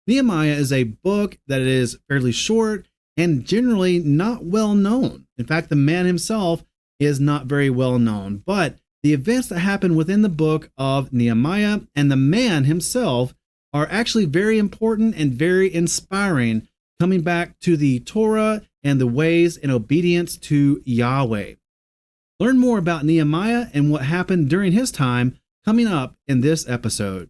Nehemiah is a book that is fairly short and generally not well known. In fact, the man himself is not very well known, but the events that happen within the book of Nehemiah and the man himself are actually very important and very inspiring, coming back to the Torah and the ways and obedience to Yahweh. Learn more about Nehemiah and what happened during his time coming up in this episode.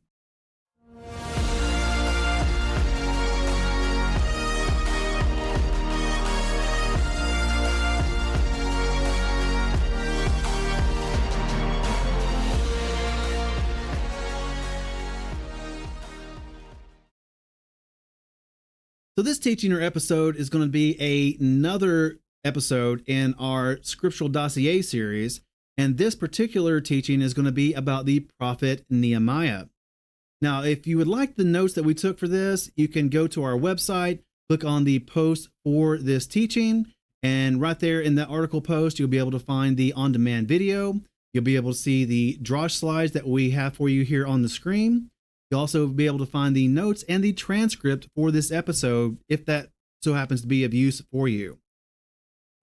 So this teaching or episode is going to be another episode in our Scriptural Dossier series, and this particular teaching is going to be about the prophet Nehemiah. Now, if you would like the notes that we took for this, you can go to our website, click on the post for this teaching, and right there in that article post, you'll be able to find the on-demand video. You'll be able to see the Drosh slides that we have for you here on the screen. You'll also be able to find the notes and the transcript for this episode if that so happens to be of use for you.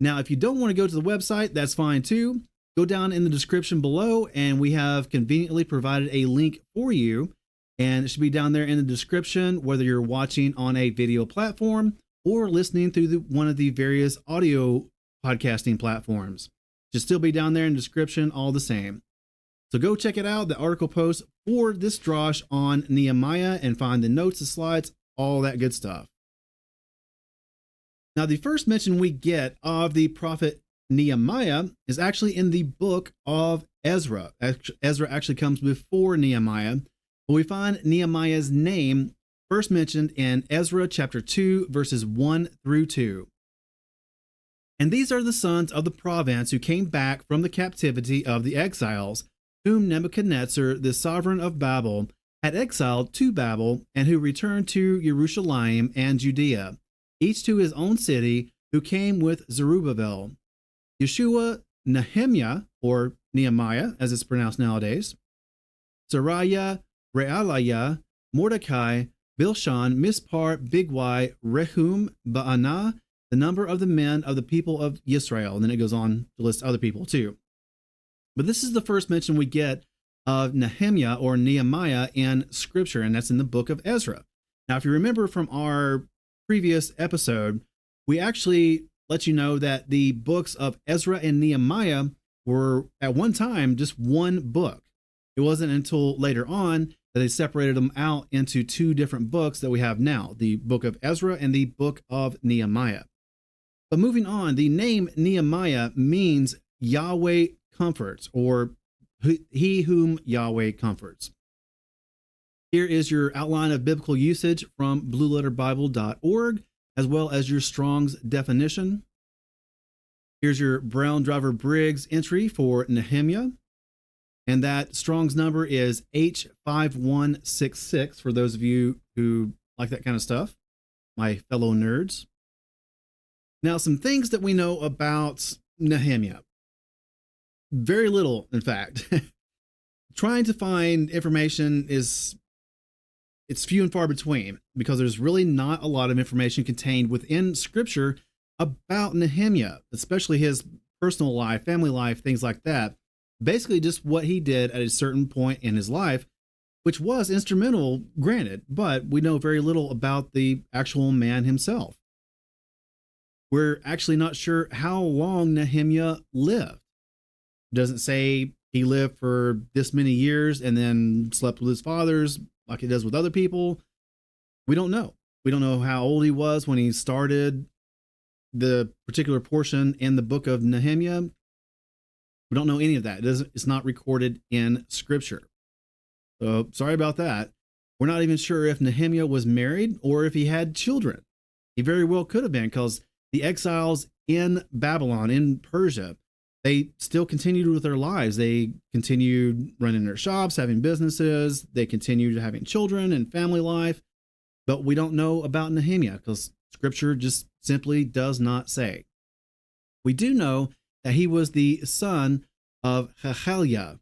Now, if you don't want to go to the website, that's fine too. Go down in the description below, and we have conveniently provided a link for you. And it should be down there in the description, whether you're watching on a video platform or listening through one of the various audio podcasting platforms. It should still be down there in the description all the same. So go check it out, the article post for this Drosh on Nehemiah, and find the notes, the slides, all that good stuff. Now, the first mention we get of the prophet Nehemiah is actually in the book of Ezra. Ezra actually comes before Nehemiah, but we find Nehemiah's name first mentioned in Ezra chapter 2, verses 1 through 2. And these are the sons of the province who came back from the captivity of the exiles, whom Nebuchadnezzar, the sovereign of Babel, had exiled to Babel, and who returned to Jerusalem and Judea, each to his own city, who came with Zerubbabel, Yeshua, Nehemyah, or Nehemiah, as it's pronounced nowadays, Sariah, Realiah, Mordecai, Bilshan, Mispar, Bigwai, Rehum, Baanah, the number of the men of the people of Israel. And then it goes on to list other people too. But this is the first mention we get of Nehemyah or Nehemiah in Scripture, and that's in the book of Ezra. Now, if you remember from our previous episode, we actually let you know that the books of Ezra and Nehemiah were at one time just one book. It wasn't until later on that they separated them out into two different books that we have now, the book of Ezra and the book of Nehemiah. But moving on, the name Nehemiah means Yahweh comforts, or he whom Yahweh comforts. Here is your outline of biblical usage from blueletterbible.org, as well as your Strong's definition. Here's your Brown Driver Briggs entry for Nehemyah, and that Strong's number is H5166 for those of you who like that kind of stuff, my fellow nerds. Now, some things that we know about Nehemyah. Very little, in fact. Trying to find information it's few and far between, because there's really not a lot of information contained within Scripture about Nehemyah, especially his personal life, family life, things like that. Basically just what he did at a certain point in his life, which was instrumental, granted, but we know very little about the actual man himself. We're actually not sure how long Nehemyah lived. It doesn't say he lived for this many years and then slept with his fathers like he does with other people. We don't know. We don't know how old he was when he started the particular portion in the book of Nehemyah. We don't know any of that. It's not recorded in Scripture. So sorry about that. We're not even sure if Nehemyah was married or if he had children. He very well could have been, because the exiles in Babylon, in Persia, they still continued with their lives. They continued running their shops, having businesses. They continued having children and family life. But we don't know about Nehemyah because Scripture just simply does not say. We do know that he was the son of Hachaliah.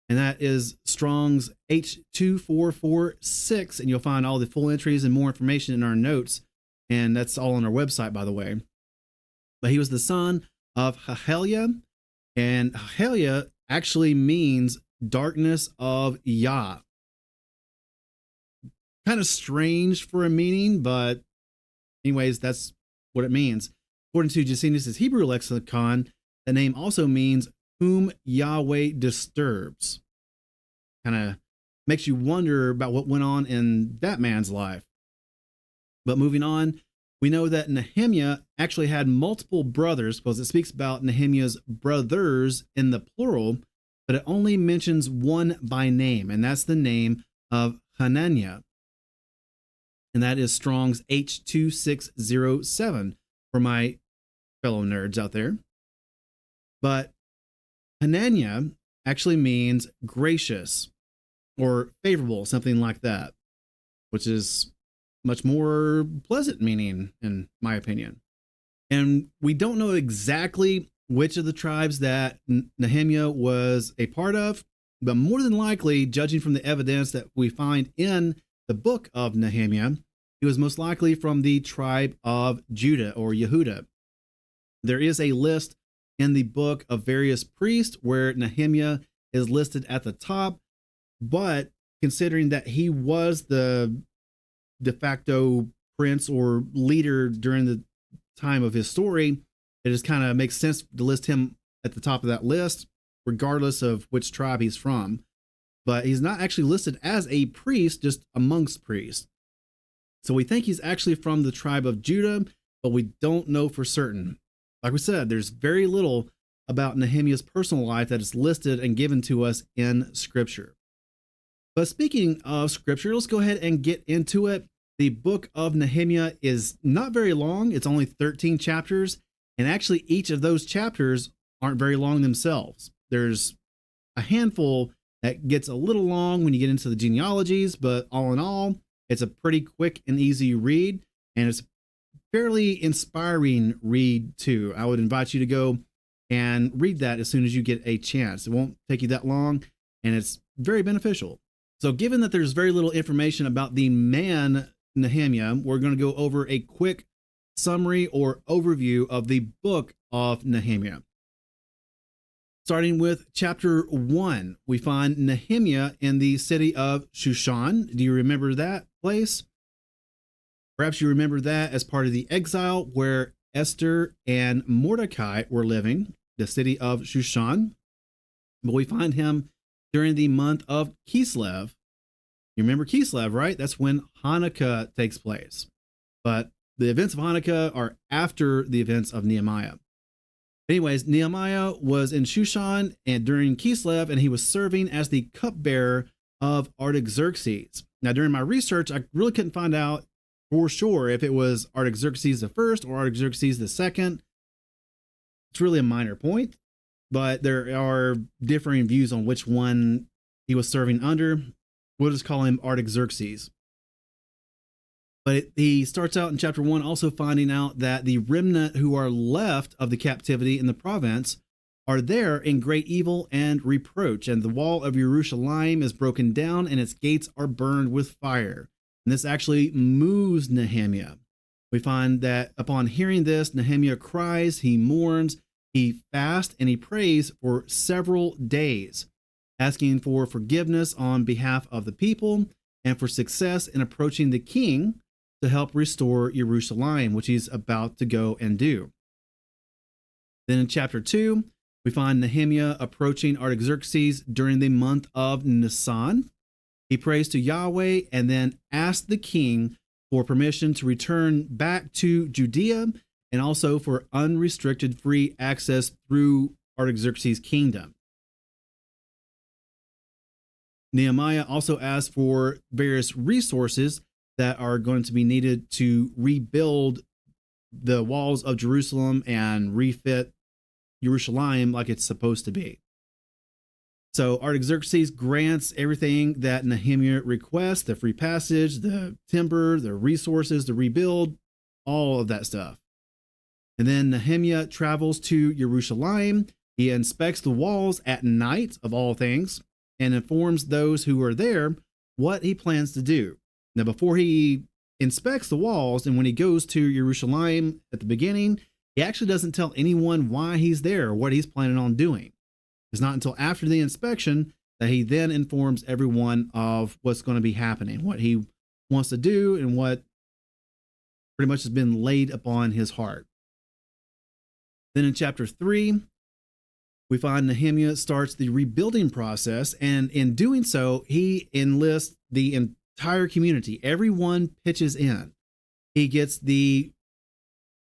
and that is Strong's H2446, and you'll find all the full entries and more information in our notes, and that's all on our website, by the way. But he was the son of Hahaliah, and Hahaliah actually means darkness of Yah. Kind of strange for a meaning, but anyways, that's what it means. According to Josephus' Hebrew lexicon, the name also means whom Yahweh disturbs. Kind of makes you wonder about what went on in that man's life. But moving on, we know that Nehemyah actually had multiple brothers, because it speaks about Nehemiah's brothers in the plural, but it only mentions one by name, and that's the name of Hananiah. And that is Strong's H2607 for my fellow nerds out there. But Hananiah actually means gracious or favorable, something like that, which is much more pleasant meaning, in my opinion. And we don't know exactly which of the tribes that Nehemyah was a part of, but more than likely, judging from the evidence that we find in the book of Nehemyah, he was most likely from the tribe of Judah or Yehuda. There is a list in the book of various priests where Nehemyah is listed at the top, but considering that he was the de facto prince or leader during the time of his story, it just kind of makes sense to list him at the top of that list, regardless of which tribe he's from. But he's not actually listed as a priest, just amongst priests. So we think he's actually from the tribe of Judah, but we don't know for certain. Like we said, there's very little about Nehemyah's personal life that is listed and given to us in Scripture. But speaking of Scripture, let's go ahead and get into it. The book of Nehemyah is not very long. It's only 13 chapters, and actually each of those chapters aren't very long themselves. There's a handful that gets a little long when you get into the genealogies, but all in all, it's a pretty quick and easy read, and it's fairly inspiring read too. I would invite you to go and read that as soon as you get a chance. It won't take you that long, and it's very beneficial. So given that there's very little information about the man Nehemyah, we're going to go over a quick summary or overview of the book of Nehemyah. Starting with chapter 1, we find Nehemyah in the city of Shushan. Do you remember that place? Perhaps you remember that as part of the exile where Esther and Mordecai were living, the city of Shushan. But we find him during the month of Kislev. You remember Kislev, right? That's when Hanukkah takes place. But the events of Hanukkah are after the events of Nehemiah. Anyways, Nehemiah was in Shushan and during Kislev, and he was serving as the cupbearer of Artaxerxes. Now, during my research, I really couldn't find out for sure if it was Artaxerxes the first or Artaxerxes the second. It's really a minor point, but there are differing views on which one he was serving under. We'll just call him Artaxerxes. But he starts out in chapter 1 also finding out that the remnant who are left of the captivity in the province are there in great evil and reproach, and the wall of Jerusalem is broken down and its gates are burned with fire. And this actually moves Nehemyah. We find that upon hearing this, Nehemyah cries, he mourns, he fasts, and he prays for several days, asking for forgiveness on behalf of the people and for success in approaching the king to help restore Jerusalem, which he's about to go and do. Then in chapter 2, we find Nehemyah approaching Artaxerxes during the month of Nisan. He prays to Yahweh and then asks the king for permission to return back to Judea and also for unrestricted free access through Artaxerxes' kingdom. Nehemiah also asks for various resources that are going to be needed to rebuild the walls of Jerusalem and refit Jerusalem like it's supposed to be. So Artaxerxes grants everything that Nehemyah requests, the free passage, the timber, the resources to rebuild, all of that stuff. And then Nehemyah travels to Jerusalem. He inspects the walls at night, of all things. and informs those who are there what he plans to do. Now, before he inspects the walls and when he goes to Jerusalem at the beginning, he actually doesn't tell anyone why he's there or what he's planning on doing. It's not until after the inspection that he then informs everyone of what's going to be happening, what he wants to do, and what pretty much has been laid upon his heart. Then in chapter 3, we find Nehemyah starts the rebuilding process, and in doing so, he enlists the entire community. Everyone pitches in. He gets the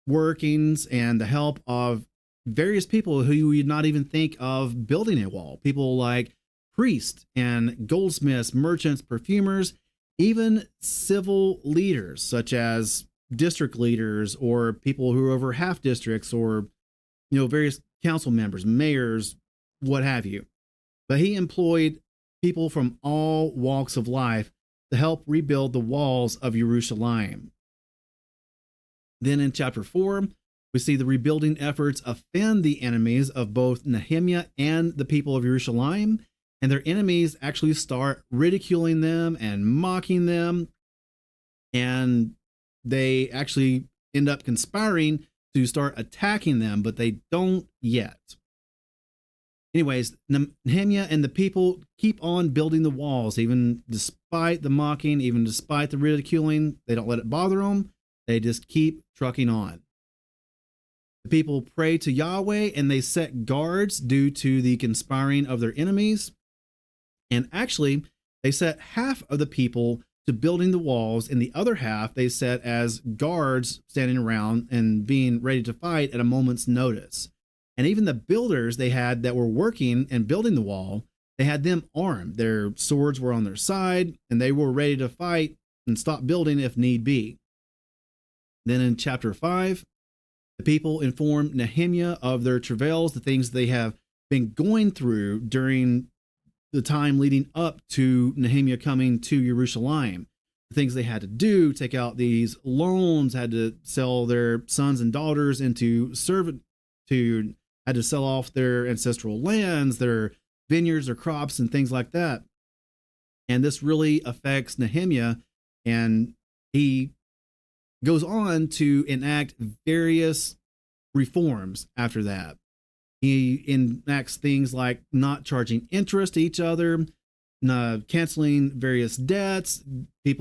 workings and the help of various people who you would not even think of building a wall. People like priests and goldsmiths, merchants, perfumers, even civil leaders such as district leaders or people who are over half districts, or various council members, mayors, what have you. But he employed people from all walks of life to help rebuild the walls of Jerusalem. Then in chapter 4, we see the rebuilding efforts offend the enemies of both Nehemyah and the people of Jerusalem, and their enemies actually start ridiculing them and mocking them, and they actually end up conspiring to start attacking them, but they don't yet. Anyways, Nehemyah and the people keep on building the walls, even despite the mocking, even despite the ridiculing. They don't let it bother them. They just keep trucking on. The people pray to Yahweh and they set guards due to the conspiring of their enemies. And actually, they set half of the people to building the walls, and the other half they set as guards standing around and being ready to fight at a moment's notice. And even the builders they had that were working and building the wall, they had them armed. Their swords were on their side, and they were ready to fight and stop building if need be. Then in chapter 5, the people inform Nehemyah of their travails, the things they have been going through during the time leading up to Nehemyah coming to Jerusalem. The things they had to do, take out these loans, had to sell their sons and daughters into servitude, had to sell off their ancestral lands, their vineyards, their crops, and things like that. And this really affects Nehemyah, and he goes on to enact various reforms after that. He enacts things like not charging interest to each other, canceling various debts. He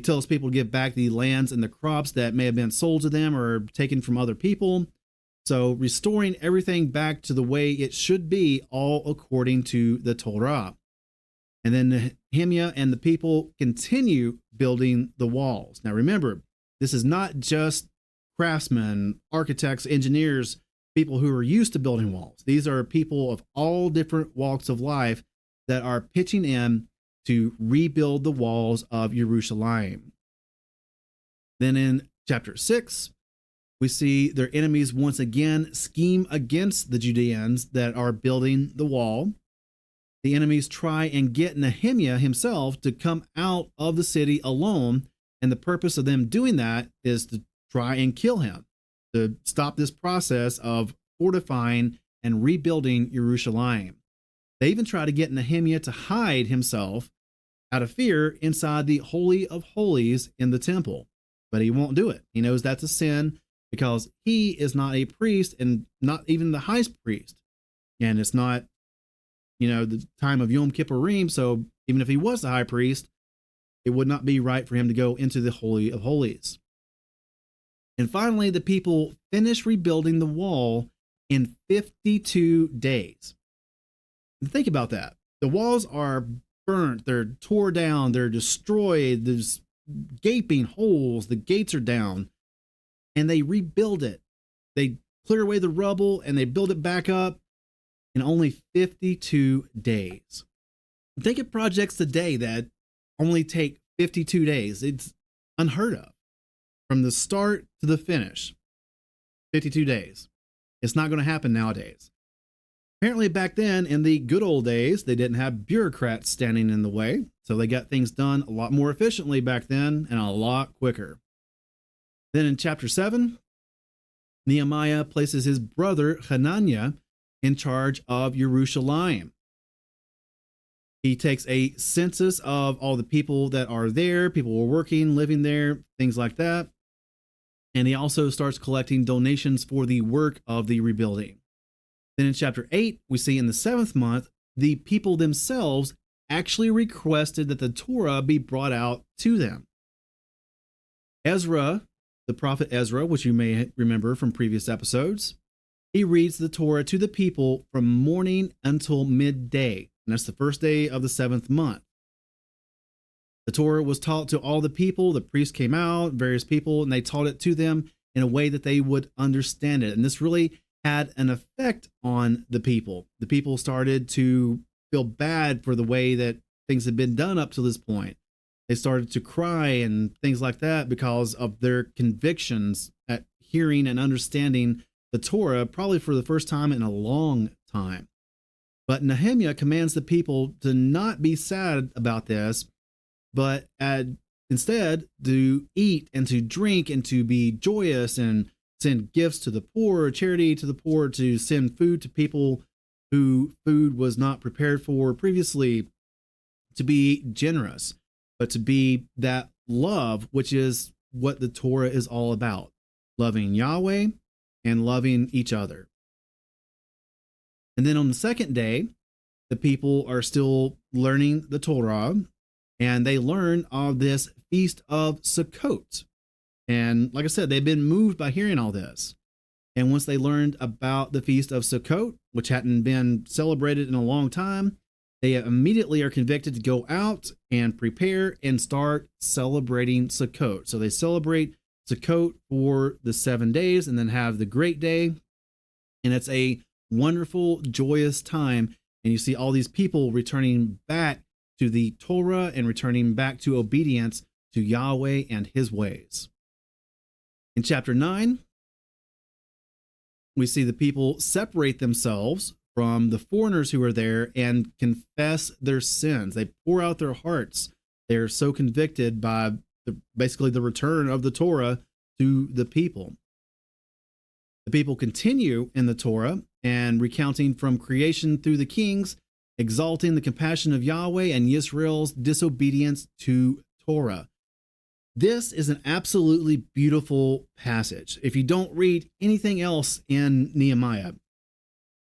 tells people to give back the lands and the crops that may have been sold to them or taken from other people. So restoring everything back to the way it should be, all according to the Torah. And then Nehemyah and the people continue building the walls. Now remember, this is not just craftsmen, architects, engineers, people who are used to building walls. These are people of all different walks of life that are pitching in to rebuild the walls of Jerusalem. Then in chapter 6, we see their enemies once again scheme against the Judeans that are building the wall. The enemies try and get Nehemyah himself to come out of the city alone, and the purpose of them doing that is to try and kill him, to stop this process of fortifying and rebuilding Jerusalem. They even try to get Nehemyah to hide himself out of fear inside the Holy of Holies in the temple, but he won't do it. He knows that's a sin because he is not a priest and not even the high priest. And it's not, the time of Yom Kippurim, so even if he was the high priest, it would not be right for him to go into the Holy of Holies. And finally, the people finish rebuilding the wall in 52 days. And think about that. The walls are burnt, they're tore down, they're destroyed, there's gaping holes, the gates are down, and they rebuild it. They clear away the rubble and they build it back up in only 52 days. Think of projects today that only take 52 days. It's unheard of. From the start to the finish, 52 days. It's not going to happen nowadays. Apparently back then, in the good old days, they didn't have bureaucrats standing in the way, so they got things done a lot more efficiently back then and a lot quicker. Then in chapter 7, Nehemiah places his brother Hananiah in charge of Jerusalem. He takes a census of all the people that are there, people who are working, living there, things like that. And he also starts collecting donations for the work of the rebuilding. Then in chapter 8, we see in the 7th month, the people themselves actually requested that the Torah be brought out to them. Ezra, the prophet Ezra, which you may remember from previous episodes, he reads the Torah to the people from morning until midday. And that's the first day of the 7th month. The Torah was taught to all the people. The priests came out, various people, and they taught it to them in a way that they would understand it. And this really had an effect on the people. The people started to feel bad for the way that things had been done up to this point. They started to cry and things like that because of their convictions at hearing and understanding the Torah, probably for the first time in a long time. But Nehemyah commands the people to not be sad about this, but instead to eat and to drink and to be joyous and send gifts to the poor, charity to the poor, to send food to people who food was not prepared for previously, to be generous, but to be that love, which is what the Torah is all about, loving Yahweh and loving each other. And then on the second day, the people are still learning the Torah, and they learn of this feast of Sukkot. And like I said, they've been moved by hearing all this. And once they learned about the feast of Sukkot, which hadn't been celebrated in a long time, they immediately are convicted to go out and prepare and start celebrating Sukkot. So they celebrate Sukkot for the 7 days and then have the great day. And it's a wonderful, joyous time. And you see all these people returning back to the Torah and returning back to obedience to Yahweh and his ways. In chapter 9, we see the people separate themselves from the foreigners who are there and confess their sins. They pour out their hearts. They're so convicted by basically the return of the Torah to the people. The people continue in the Torah and recounting from creation through the kings, exalting the compassion of Yahweh and Yisrael's disobedience to Torah. This is an absolutely beautiful passage. If you don't read anything else in Nehemiah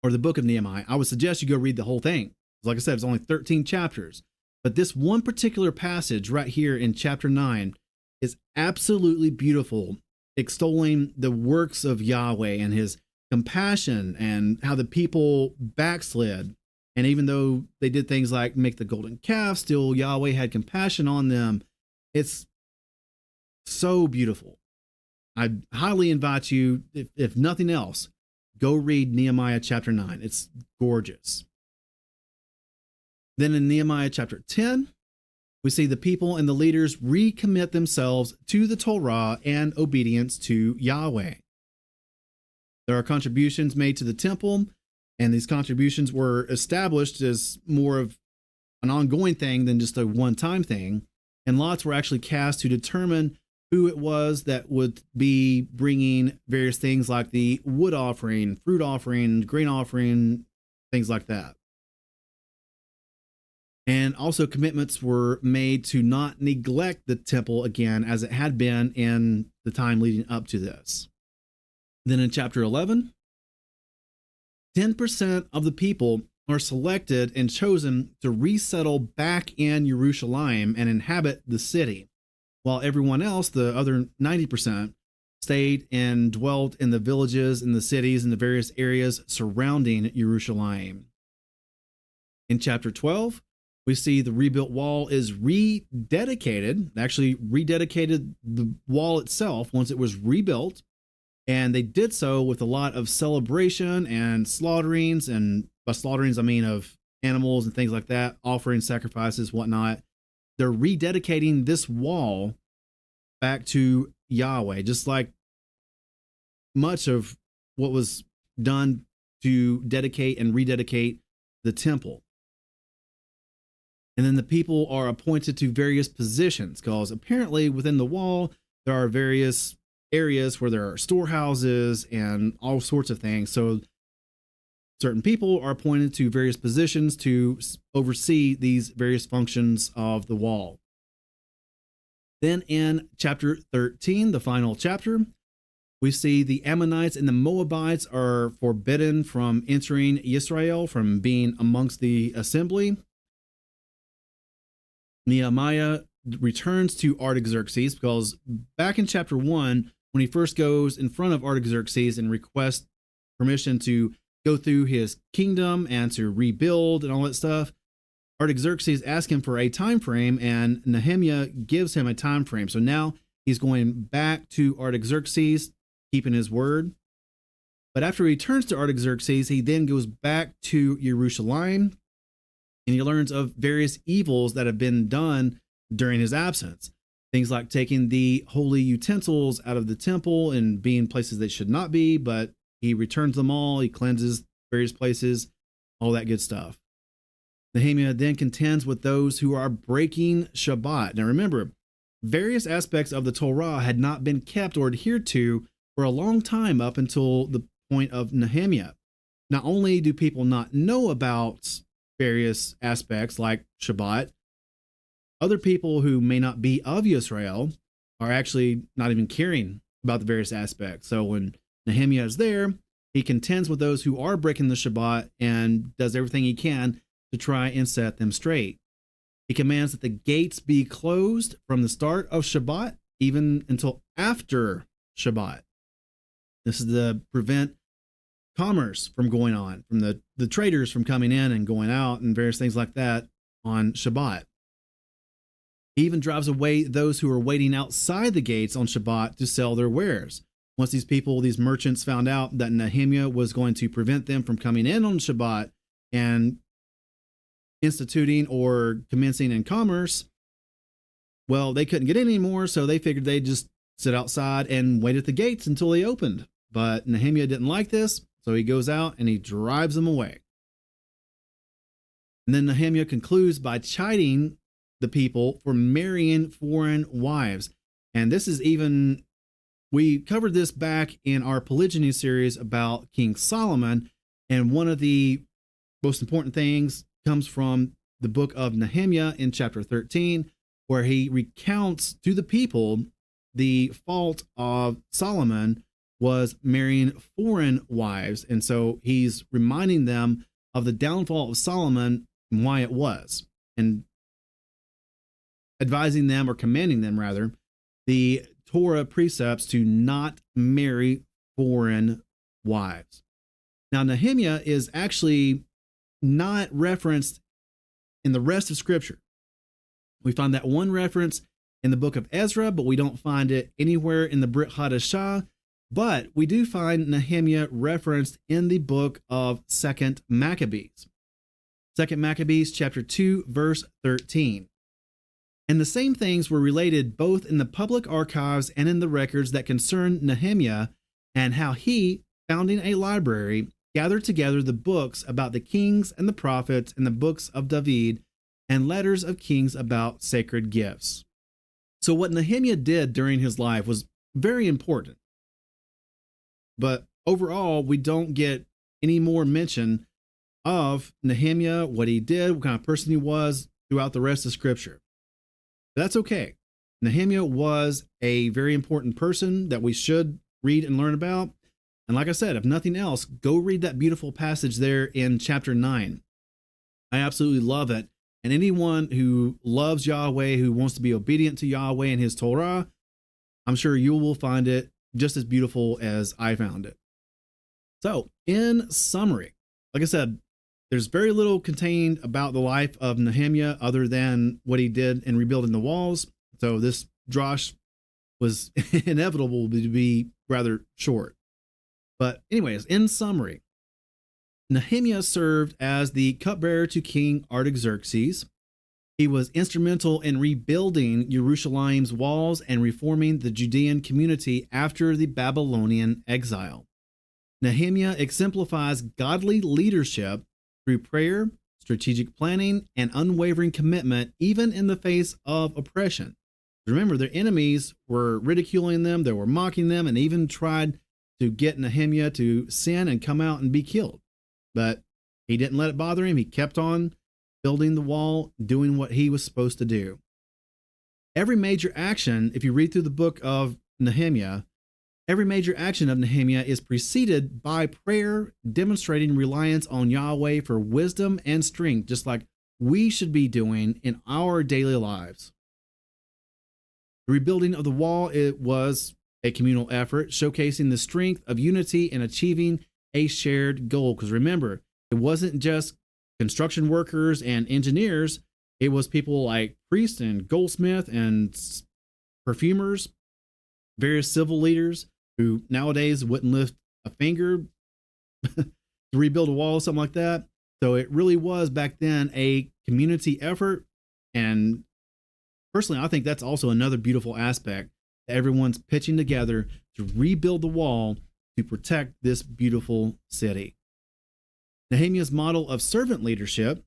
or the book of Nehemiah, I would suggest you go read the whole thing. Like I said, it's only 13 chapters. But this one particular passage right here in chapter 9 is absolutely beautiful, extolling the works of Yahweh and his compassion and how the people backslid. And even though they did things like make the golden calf, still Yahweh had compassion on them. It's so beautiful. I highly invite you, if nothing else, go read Nehemiah chapter 9. It's gorgeous. Then in Nehemiah chapter 10, we see the people and the leaders recommit themselves to the Torah and obedience to Yahweh. There are contributions made to the temple, and these contributions were established as more of an ongoing thing than just a one-time thing. And lots were actually cast to determine who it was that would be bringing various things like the wood offering, fruit offering, grain offering, things like that. And also commitments were made to not neglect the temple again as it had been in the time leading up to this. Then in chapter 11, 10% of the people are selected and chosen to resettle back in Jerusalem and inhabit the city, while everyone else, the other 90%, stayed and dwelt in the villages and the cities and the various areas surrounding Jerusalem. In chapter 12, we see the rebuilt wall is rededicated, actually rededicated the wall itself once it was rebuilt. And they did so with a lot of celebration and slaughterings. And by slaughterings, I mean of animals and things like that, offering sacrifices, whatnot. They're rededicating this wall back to Yahweh, just like much of what was done to dedicate and rededicate the temple. And then the people are appointed to various positions, because apparently within the wall, there are various areas where there are storehouses and all sorts of things. So certain people are appointed to various positions to oversee these various functions of the wall. Then in chapter 13, the final chapter, we see the Ammonites and the Moabites are forbidden from entering Israel, from being amongst the assembly. Nehemiah returns to Artaxerxes because back in chapter 1, when he first goes in front of Artaxerxes and requests permission to go through his kingdom and to rebuild and all that stuff, Artaxerxes asks him for a time frame, and Nehemiah gives him a time frame. So now he's going back to Artaxerxes, keeping his word. But after he returns to Artaxerxes, he then goes back to Jerusalem, and he learns of various evils that have been done during his absence. Things like taking the holy utensils out of the temple and being places they should not be, but he returns them all. He cleanses various places, all that good stuff. Nehemiah then contends with those who are breaking Shabbat. Now remember, various aspects of the Torah had not been kept or adhered to for a long time up until the point of Nehemiah. Not only do people not know about various aspects like Shabbat, other people who may not be of Israel are actually not even caring about the various aspects. So when Nehemiah is there, he contends with those who are breaking the Shabbat and does everything he can to try and set them straight. He commands that the gates be closed from the start of Shabbat even until after Shabbat. This is to prevent commerce from going on, from the traders from coming in and going out and various things like that on Shabbat. He even drives away those who are waiting outside the gates on Shabbat to sell their wares. Once these merchants found out that Nehemiah was going to prevent them from coming in on Shabbat and instituting or commencing in commerce, well, they couldn't get in anymore, so they figured they'd just sit outside and wait at the gates until they opened. But Nehemiah didn't like this, so he goes out and he drives them away. And then Nehemiah concludes by chiding the people for marrying foreign wives. And this is even, we covered this back in our polygyny series about King Solomon, and one of the most important things comes from the book of Nehemiah in chapter 13, where he recounts to the people the fault of Solomon was marrying foreign wives. And so he's reminding them of the downfall of Solomon and why it was, and advising them, or commanding them rather, the Torah precepts to not marry foreign wives. Now, Nehemiah is actually not referenced in the rest of Scripture. We find that one reference in the book of Ezra, but we don't find it anywhere in the Brit Hadashah. But we do find Nehemiah referenced in the book of 2nd Maccabees. 2nd Maccabees chapter 2, verse 13. And the same things were related both in the public archives and in the records that concern Nehemiah, and how he, founding a library, gathered together the books about the kings and the prophets and the books of David and letters of kings about sacred gifts. So what Nehemiah did during his life was very important. But overall, we don't get any more mention of Nehemiah, what he did, what kind of person he was throughout the rest of Scripture. That's okay. Nehemiah was a very important person that we should read and learn about. And like I said, if nothing else, go read that beautiful passage there in chapter 9. I absolutely love it. And anyone who loves Yahweh, who wants to be obedient to Yahweh and his Torah, I'm sure you will find it just as beautiful as I found it. So, in summary, like I said, there's very little contained about the life of Nehemiah other than what he did in rebuilding the walls. So this drosh was inevitable to be rather short. But anyways, in summary, Nehemiah served as the cupbearer to King Artaxerxes. He was instrumental in rebuilding Jerusalem's walls and reforming the Judean community after the Babylonian exile. Nehemiah exemplifies godly leadership through prayer, strategic planning, and unwavering commitment, even in the face of oppression. Remember, their enemies were ridiculing them, they were mocking them, and even tried to get Nehemiah to sin and come out and be killed. but he didn't let it bother him. He kept on building the wall, doing what he was supposed to do. Every major action, if you read through the book of Nehemyah, every major action of Nehemyah is preceded by prayer, demonstrating reliance on Yahweh for wisdom and strength, just like we should be doing in our daily lives. The rebuilding of the wall, it was a communal effort, showcasing the strength of unity in achieving a shared goal. Because remember, it wasn't just construction workers and engineers, it was people like priests and goldsmiths and perfumers, various civil leaders who nowadays wouldn't lift a finger to rebuild a wall or something like that. So it really was back then a community effort. And personally, I think that's also another beautiful aspect. Everyone's pitching together to rebuild the wall to protect this beautiful city. Nehemyah's model of servant leadership,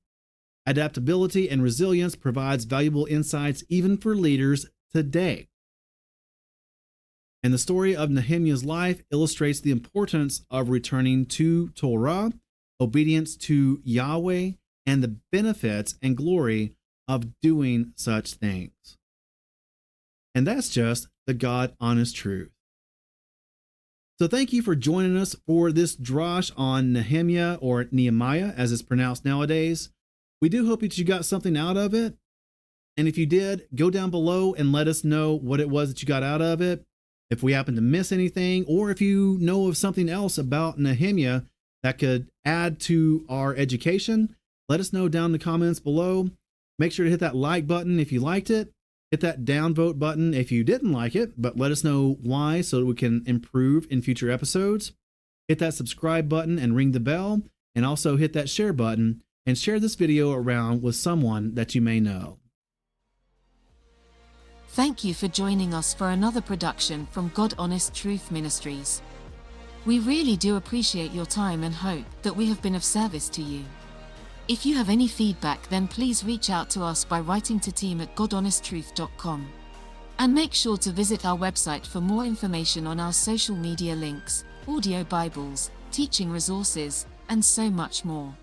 adaptability, and resilience provides valuable insights even for leaders today. And the story of Nehemyah's life illustrates the importance of returning to Torah, obedience to Yahweh, and the benefits and glory of doing such things. And that's just the God honest truth. So thank you for joining us for this drosh on Nehemyah, or Nehemiah as it's pronounced nowadays. We do hope that you got something out of it. And if you did, go down below and let us know what it was that you got out of it. If we happen to miss anything, or if you know of something else about Nehemyah that could add to our education, let us know down in the comments below. Make sure to hit that like button if you liked it. Hit that downvote button if you didn't like it, but let us know why so that we can improve in future episodes. Hit that subscribe button and ring the bell, and also hit that share button and share this video around with someone that you may know. Thank you for joining us for another production from God Honest Truth Ministries. We really do appreciate your time and hope that we have been of service to you. If you have any feedback, then please reach out to us by writing to team@godhonesttruth.com. And make sure to visit our website for more information on our social media links, audio Bibles, teaching resources, and so much more.